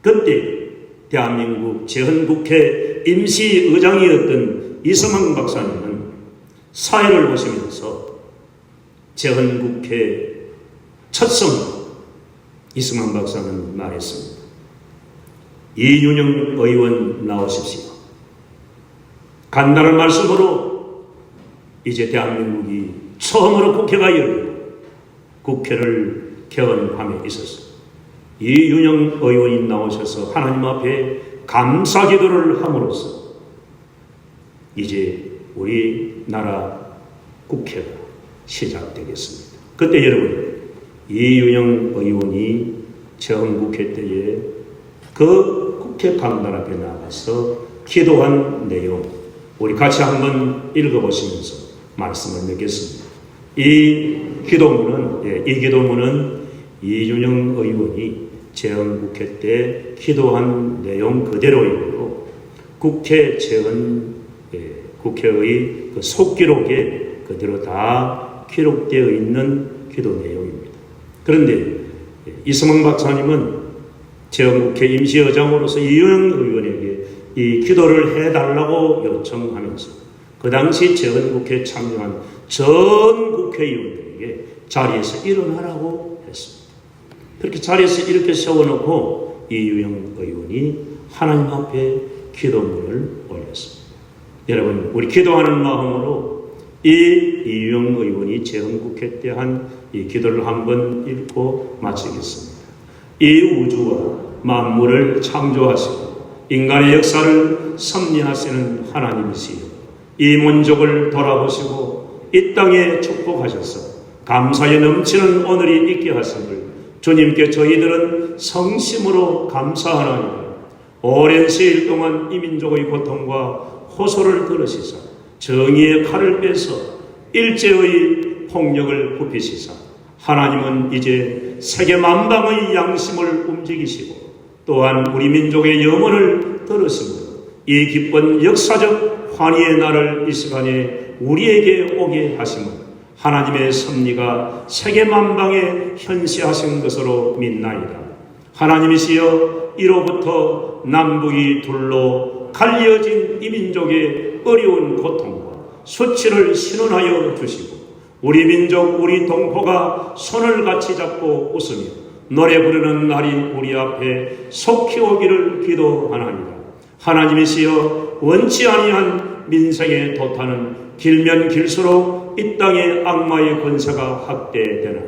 S1: 그때 대한민국 재헌국회 임시의장이었던 이성황 박사님은 사회를 보시면서 재헌국회 첫 성 이성황 박사는 말했습니다. 이윤영 의원 나오십시오. 간단한 말씀으로 이제 대한민국이 처음으로 국회가 열리고 국회를 개원함에 있었습니다. 이윤영 의원이 나오셔서 하나님 앞에 감사 기도를 함으로써 이제 우리나라 국회가 시작되겠습니다. 그때 여러분, 이윤영 의원이 재헌국회 때에 그 국회 강단 앞에 나가서 기도한 내용 우리 같이 한번 읽어보시면서 말씀을 맺겠습니다. 이 기도문은 이윤영 의원이 재헌국회 때 기도한 내용 그대로이고 국회 국회의 그 속기록에 그대로 다 기록되어 있는 기도 내용입니다. 그런데 이승만 박사님은 제헌국회 임시의장으로서 이윤영 의원에게 이 기도를 해달라고 요청하면서 그 당시 제헌국회에 참여한 전 국회의원들에게 자리에서 일어나라고 했습니다. 그렇게 자리에서 이렇게 세워놓고 이유영 의원이 하나님 앞에 기도문을 올렸습니다. 여러분, 우리 기도하는 마음으로 이유영 의원이 제헌국회 때 한 이 기도를 한번 읽고 마치겠습니다. 이 우주와 만물을 창조하시고 인간의 역사를 섭리하시는 하나님이시여, 이 민족을 돌아보시고 이 땅에 축복하셔서 감사에 넘치는 오늘이 있게 하심을 주님께 저희들은 성심으로 감사하나이다. 오랜 세일 동안 이 민족의 고통과 호소를 들으시사 정의의 칼을 빼서 일제의 폭력을 굽히시사 하나님은 이제 세계 만방의 양심을 움직이시고 또한 우리 민족의 영혼을 들으시므로 이 기쁜 역사적 환희의 날을 이 시간에 우리에게 오게 하심은 하나님의 섭리가 세계 만방에 현시하신 것으로 믿나이다. 하나님이시여, 이로부터 남북이 둘로 갈려진 이 민족의 어려운 고통과 수치를 신원하여 주시고 우리 민족, 우리 동포가 손을 같이 잡고 웃으며 노래 부르는 날이 우리 앞에 속히 오기를 기도하나이다. 하나님이시여, 원치 아니한 민생의 도탄은 길면 길수록 이 땅의 악마의 권세가 확대되나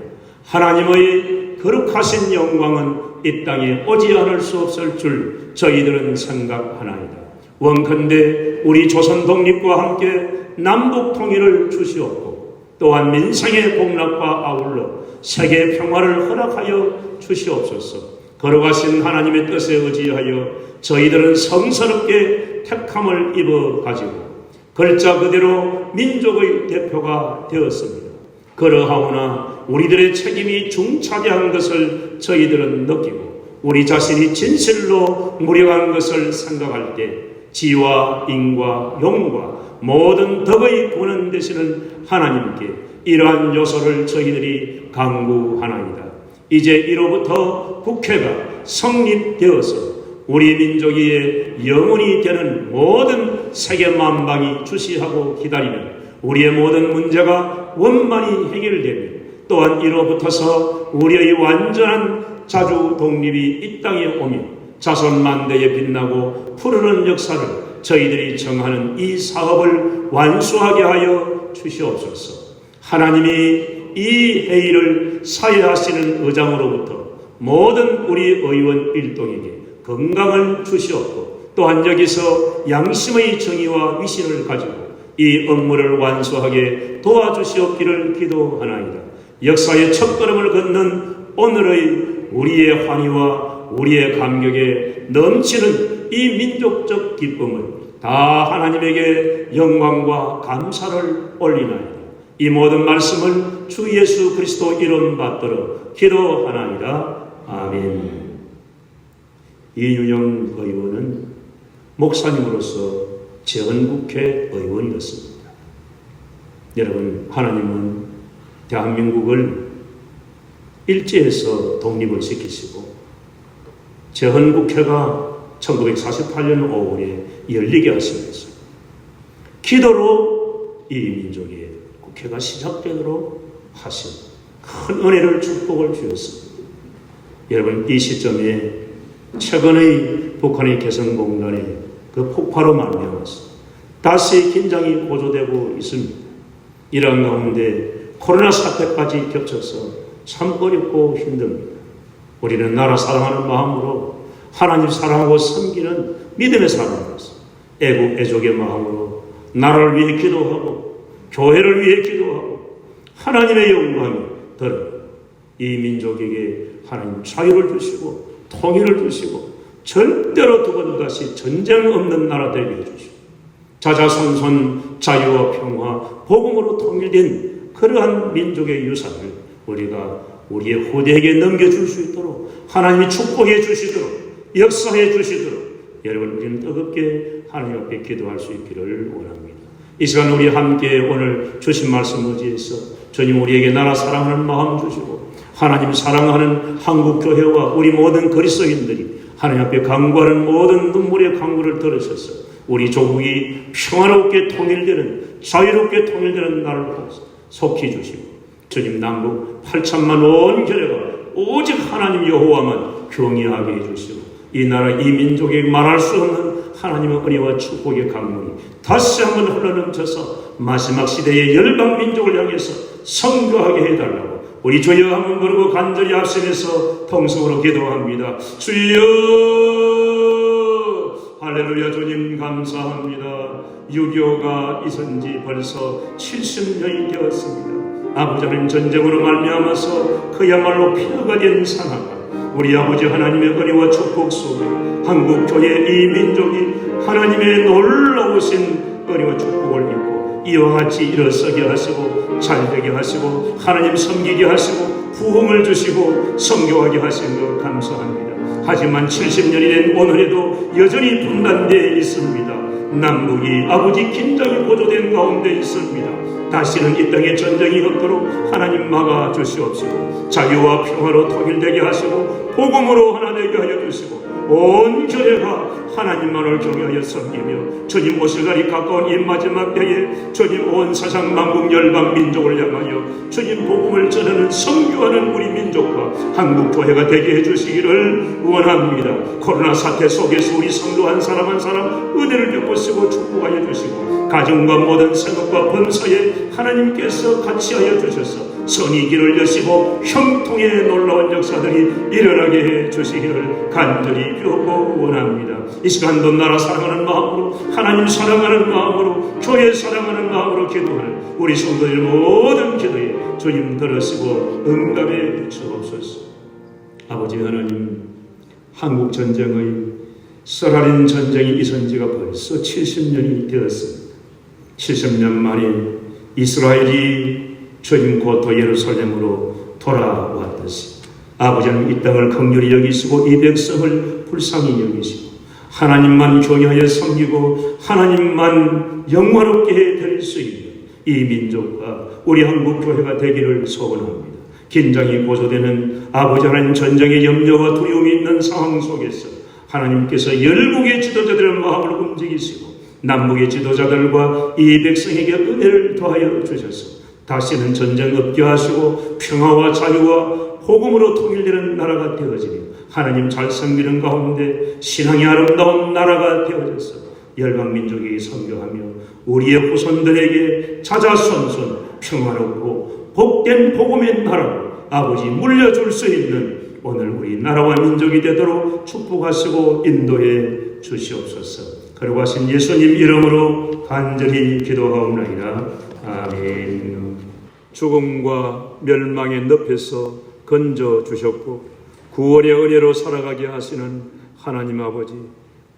S1: 하나님의 거룩하신 영광은 이 땅에 오지 않을 수 없을 줄 저희들은 생각하나이다. 원컨대 우리 조선 독립과 함께 남북 통일을 주시옵고 또한 민생의 복락과 아울러 세계 평화를 허락하여 주시옵소서. 거룩하신 하나님의 뜻에 의지하여 저희들은 성스럽게 택함을 입어 가지고 글자 그대로 민족의 대표가 되었습니다. 그러하오나 우리들의 책임이 중차대한 것을 저희들은 느끼고 우리 자신이 진실로 무력한 것을 생각할 때 지와 인과 용과 모든 덕의 구원 되시는 하나님께 이러한 요소를 저희들이 강구하나이다. 이제 이로부터 국회가 성립되어서 우리 민족의 영혼이 되는 모든 세계 만방이 주시하고 기다리는 우리의 모든 문제가 원만히 해결되며 또한 이로부터서 우리의 완전한 자주 독립이 이 땅에 오며 자손 만대에 빛나고 푸르는 역사를 저희들이 정하는 이 사업을 완수하게 하여 주시옵소서. 하나님이 이 회의를 사회하시는 의장으로부터 모든 우리 의원 일동에게 건강을 주시옵고 또한 여기서 양심의 정의와 위신을 가지고 이 업무를 완수하게 도와주시옵기를 기도하나이다. 역사의 첫걸음을 걷는 오늘의 우리의 환희와 우리의 감격에 넘치는 이 민족적 기쁨을 다 하나님에게 영광과 감사를 올리나이다. 이 모든 말씀을 주 예수 그리스도 이름 받들어 기도하나이다. 아멘. 이윤영 의원은 목사님으로서 제헌국회 의원이었습니다. 여러분, 하나님은 대한민국을 일제에서 독립을 시키시고 제헌국회가 1948년 5월에 열리게 하시면서 기도로 이 민족의 국회가 시작되도록 하신 큰 은혜를 축복을 주셨습니다. 여러분, 이 시점에 최근의 북한의 개성공단의 그 폭파로 말미암아서 다시 긴장이 고조되고 있습니다. 이런 가운데 코로나 사태까지 겹쳐서 참 어렵고 힘듭니다. 우리는 나라 사랑하는 마음으로 하나님 사랑하고 섬기는 믿음의 사람으로서 애국 애족의 마음으로 나라를 위해 기도하고 교회를 위해 기도하고 하나님의 영광이 들어 이 민족에게 하나님 자유를 주시고 통일을 주시고 절대로 두 번 다시 전쟁 없는 나라 되게 해주시고 자자손손 자유와 평화 복음으로 통일된 그러한 민족의 유산을 우리가 우리의 후대에게 넘겨줄 수 있도록 하나님이 축복해 주시도록 역사해 주시도록 여러분, 우리는 뜨겁게 하나님 앞에 기도할 수 있기를 원합니다. 이 시간 우리 함께 오늘 주신 말씀 의지해서 주님 우리에게 나라 사랑하는 마음 주시고 하나님 사랑하는 한국교회와 우리 모든 그리스도인들이 하나님 앞에 간구하는 모든 눈물의 간구를 들으셔서 우리 조국이 평화롭게 통일되는, 자유롭게 통일되는 날을 속히 주시고, 주님 남북 8천만 온 교회가 오직 하나님 여호와만 경외하게 해주시고, 이 나라 이 민족에게 말할 수 없는 하나님의 은혜와 축복의 강물이 다시 한번 흘러넘쳐서 마지막 시대의 열방 민족을 향해서 선교하게 해달라고 우리 주여 한번 부르고 간절히 앞서면서 통성으로 기도합니다. 주여, 할렐루야. 주님 감사합니다. 6.25가 있은 지 벌써 70년이 되었습니다. 아버지 하나님, 전쟁으로 말미암아서 그야말로 피해가 된 상황, 우리 아버지 하나님의 은혜와 축복 속에 한국교회 이 민족이 하나님의 놀라우신 은혜와 축복을 입고 이와 같이 일어서게 하시고 잘되게 하시고 하나님 섬기게 하시고 부흥을 주시고 성교하게 하신 것 감사합니다. 하지만 70년이 된 오늘에도 여전히 분단되어 있습니다. 남북이 아버지 긴장이 고조된 가운데 있습니다. 다시는 이 땅에 전쟁이 없도록 하나님 막아 주시옵시고 자유와 평화로 통일되게 하시고 복음으로 하나 되게 하여 주시고 온 교회가 하나님만을 경외하여 섬기며 주님 오실 날이 가까운 이 마지막 때에 주님 온 세상 만국 열방 민족을 향하여 주님 복음을 전하는 선교하는 우리 민족과 한국 교회가 되게 해주시기를 원합니다. 코로나 사태 속에서 우리 성도 한 사람 한 사람 은혜를 베푸시고 축복하여 주시고 가정과 모든 생각과 범사에 하나님께서 같이 하여 주셔서 선의 길을 여시고 형통의 놀라운 역사들이 일어나게 해 주시기를 간절히 비우고 원합니다. 이 시간도 나라 사랑하는 마음으로 하나님 사랑하는 마음으로 교회 사랑하는 마음으로 기도하는 우리 성도들 모든 기도에 주님 들으시고 응답해 주옵소서. 아버지 하나님, 한국 전쟁의 스라린 전쟁이 있은 지가 벌써 70년이 되었습니다. 70년 만에 이스라엘이 주님 곧 예루살렘으로 돌아왔듯이 아버지는 이 땅을 긍휼히 여기시고 이 백성을 불쌍히 여기시고 하나님만 경외하여 섬기고 하나님만 영화롭게 해드릴 수 있는 이 민족과 우리 한국교회가 되기를 소원합니다. 긴장이 고조되는 아버지 하나님 전쟁의 염려와 두려움이 있는 상황 속에서 하나님께서 열국의 지도자들의 마음을 움직이시고 남북의 지도자들과 이 백성에게 은혜를 더하여 주셔서 다시는 전쟁 없게 하시고 평화와 자유와 복음으로 통일되는 나라가 되어지며 하나님 잘 섬기는 가운데 신앙이 아름다운 나라가 되어져서 열방 민족에게 선교하며 우리의 후손들에게 자자손손 평화롭고 복된 복음의 나라로 아버지 물려줄 수 있는 오늘 우리 나라와 민족이 되도록 축복하시고 인도해 주시옵소서. 그러고 하신 예수님 이름으로 간절히 기도하옵나이다. 아멘. 죽음과 멸망의 늪에서 건져주셨고 구원의 은혜로 살아가게 하시는 하나님 아버지,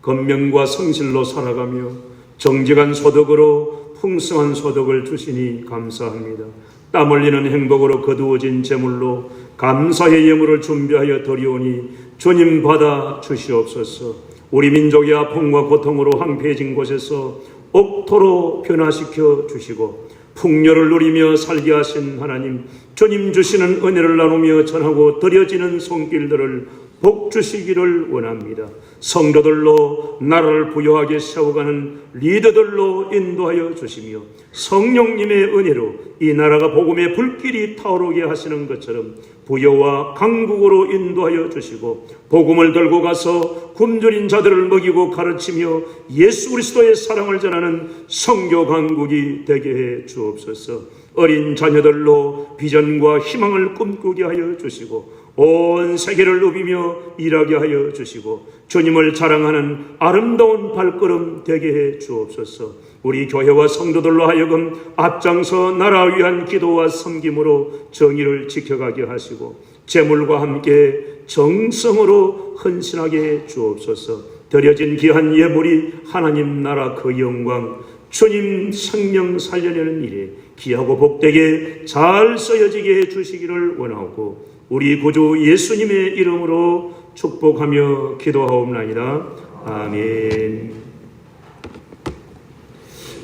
S1: 건명과 성실로 살아가며 정직한 소득으로 풍성한 소득을 주시니 감사합니다. 땀 흘리는 행복으로 거두어진 제물로 감사의 예물을 준비하여 드리오니 주님 받아 주시옵소서. 우리 민족의 아픔과 고통으로 황폐해진 곳에서 옥토로 변화시켜 주시고 풍요를 누리며 살게 하신 하나님, 주님 주시는 은혜를 나누며 전하고 드려지는 손길들을 복 주시기를 원합니다. 성도들로 나라를 부유하게 세워가는 리더들로 인도하여 주시며 성령님의 은혜로 이 나라가 복음의 불길이 타오르게 하시는 것처럼 부여와 강국으로 인도하여 주시고 복음을 들고 가서 굶주린 자들을 먹이고 가르치며 예수 그리스도의 사랑을 전하는 선교 강국이 되게 해 주옵소서. 어린 자녀들로 비전과 희망을 꿈꾸게 하여 주시고 온 세계를 누비며 일하게 하여 주시고 주님을 자랑하는 아름다운 발걸음 되게 해 주옵소서. 우리 교회와 성도들로 하여금 앞장서 나라 위한 기도와 섬김으로 정의를 지켜가게 하시고 재물과 함께 정성으로 헌신하게 해 주옵소서. 드려진 귀한 예물이 하나님 나라 그 영광, 주님 생명 살려내는 일에 귀하고 복되게 잘 쓰여지게 해 주시기를 원하고 우리 구주 예수님의 이름으로 축복하며 기도하옵나이다. 아멘.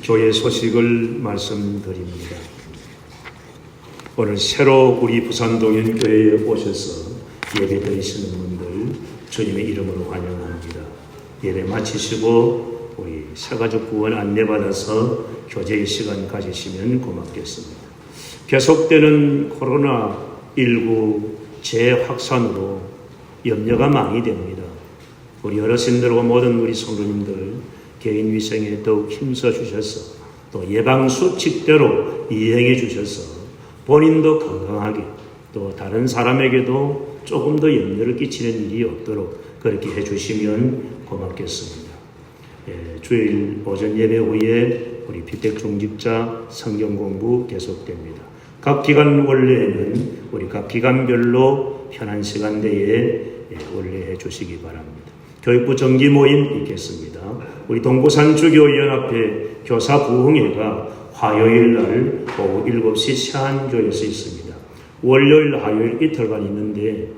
S1: 교회 소식을 말씀드립니다. 오늘 새로 우리 부산동현교회에 오셔서 예배 드리시는 분들 주님의 이름으로 환영합니다. 예배 마치시고 우리 새가족 구원 안내받아서 교제의 시간 가지시면 고맙겠습니다. 계속되는 코로나19 재확산으로 염려가 많이 됩니다. 우리 어르신들과 모든 우리 성도님들 개인 위생에 더욱 힘써 주셔서 또 예방 수칙대로 이행해 주셔서 본인도 건강하게 또 다른 사람에게도 조금 더 염려를 끼치는 일이 없도록 그렇게 해주시면 고맙겠습니다. 주일 오전 예배 후에 우리 비택 중직자 성경 공부 계속됩니다. 각 기간 원래에는 우리 각 기간별로 편한 시간대에 원래해 주시기 바랍니다. 교육부 정기 모임 있겠습니다. 우리 동부산 주교연합회 교사 부흥회가 화요일 날 오후 7시 세안교에서 있습니다. 월요일, 화요일 이틀간 있는데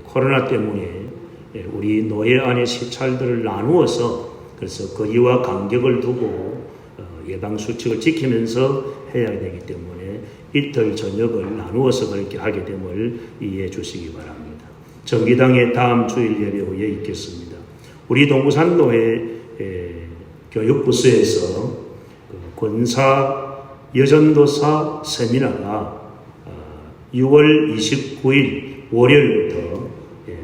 S1: 코로나 때문에 우리 노예 안의 시찰들을 나누어서 그래서 거리와 간격을 두고 예방수칙을 지키면서 해야 되기 때문에 이틀 저녁을 나누어서 그렇게 하게 됨을 이해해 주시기 바랍니다. 정기당의 다음 주일 예배 후에 있겠습니다. 우리 동부산노회 교육부서에서 권사 여전도사 세미나가 6월 29일 월요일부터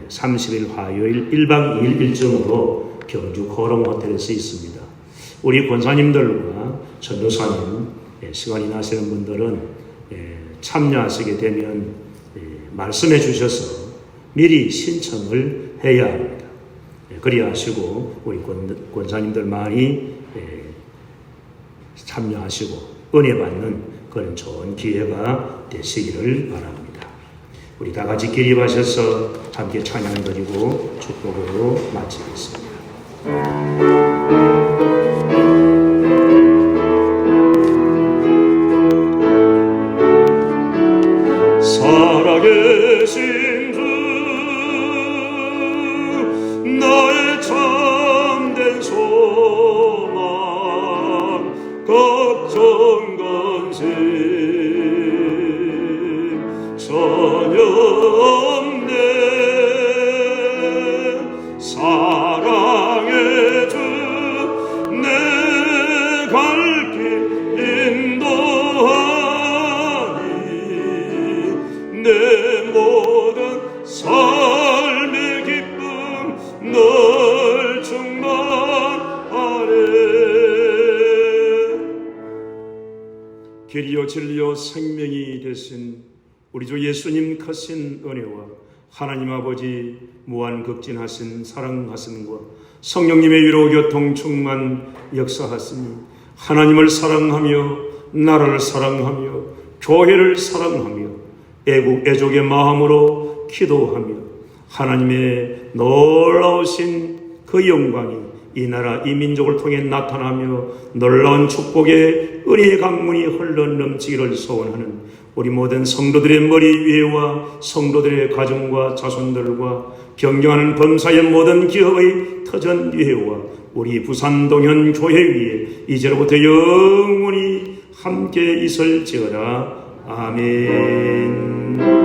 S1: 30일 화요일 1박 2일 일정으로 경주 코롱호텔에서 있습니다. 우리 권사님들과 전도사님 시간이 나시는 분들은 참여하시게 되면 말씀해 주셔서 미리 신청을 해야 합니다. 그리야 하시고 우리 권사님들 많이 참여하시고 은혜 받는 그런 좋은 기회가 되시기를 바랍니다. 우리 다 같이 기립하셔서 함께 찬양 드리고 축복으로 마치겠습니다. 살아계신 주 나의 참된 소망 걱정 근심 전혀 없네 사랑의 주 내 갈 길 인도하니 내 모든 삶의 기쁨 널 충만하네 길이요 진리요 생명이 되신 우리 주 예수님 크신 은혜와 하나님 아버지 무한극진하신 사랑하심과 성령님의 위로 교통 충만 역사하시니 하나님을 사랑하며 나라를 사랑하며 교회를 사랑하며 애국 애족의 마음으로 기도하며 하나님의 놀라우신 그 영광이 이 나라 이 민족을 통해 나타나며 놀라운 축복의 은혜의 강문이 흘러 넘치기를 소원하는 우리 모든 성도들의 머리 위에와 성도들의 가정과 자손들과 경영하는 범사의 모든 기업의 터전 위에와 우리 부산동현 교회 위에 이제로부터 영원히 함께 있을지어다. 아멘.